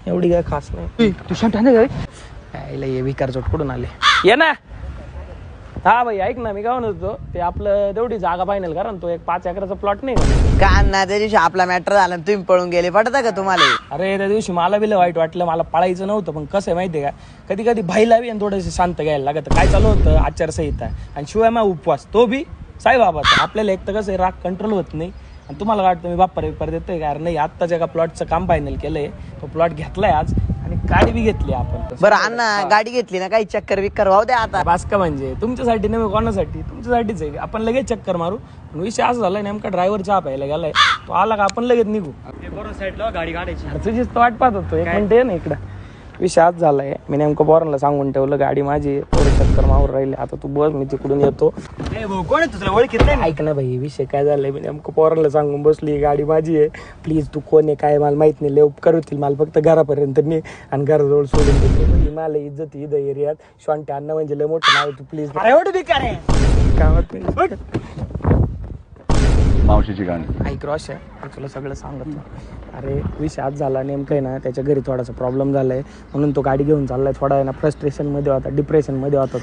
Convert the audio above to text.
एवढी काय खास नाही. तू शांत आहे ना काय हे विकार कुठून आले ये ना. हा भाई ऐक ना, मी काय म्हणत होतो ते आपलं तेवढी जागा फायनल करा ना, तो एक 5 एकराचा प्लॉट नाही का ना. त्या दिवशी आपला मॅटर झाला तुम्ही पळून गेले, पडता का तुम्हाला? अरे त्या दिवशी मला बी वाईट वाटलं, मला पळायचं नव्हतं. पण कसं आहे माहितीये का, कधी कधी भाईला बी थोडंसं शांत घ्यायला लागत. काय चालू होतं आचारसंहिता आणि शिवाय मग उपवास, तो बी साईबाबाचा. आपल्याला एक तर कसं राग कंट्रोल होत नाही. आणि तुम्हाला वाटतं मी बाप्पा पेपर देतोय का? नाही, आत्ताच्या का प्लॉटचं काम फायनल केलंय, तो प्लॉट घेतलाय आज आणि गाडी बी घेतली आपण. बरं अण्णा, गाडी घेतली ना, काही चक्कर विक्कर वाहू द्या आता. बास का म्हणजे तुमच्यासाठी नाही, कोणासाठी? तुमच्यासाठीच आहे. आपण लगेच चक्कर मारू. पण विषय असं झालाय, नेमका ड्रायव्हर चहा प्यायला गेलाय, तो आला का आपण लगेच निघू. साईडला गाडी काढायची. तुझीच वाट पाहत होतो, एक मिनिट ये ना इकडं. विषय आज झालाय, मी नेमकं पोरांना सांगून ठेवलं गाडी माझी, थोडं चक्कर मारून राहिले. आता तू बस, मी तिकडून येतो. कोण आहे तुझ्या ओळखीत नाही? ऐक ना भाई, विषय काय झालाय, मी नेमकं पोरांना सांगून बसली गाडी माझी आहे, प्लीज तू कोण आहे काय मला माहित नाही, लय उपकार होतील, मला फक्त घरापर्यंत ने आणि घराजवळ सोडून देते. म्हणजे मला इज्जत इथं एरियात शॉन्टे अण्णा म्हणजे लय मोठं नाव, तू प्लीज. एवढं बेकार आहे कामात मावशीची गाणी ऐक रोशन, तुला सगळं सांगतो. अरे विषय आज झाला नेमकं आहे ना, त्याच्या घरी थोडासा प्रॉब्लेम झालाय, म्हणून तो गाडी घेऊन चाललाय. थोडा आहे ना फ्रस्ट्रेशन मध्ये होता, डिप्रेशन मध्ये होता.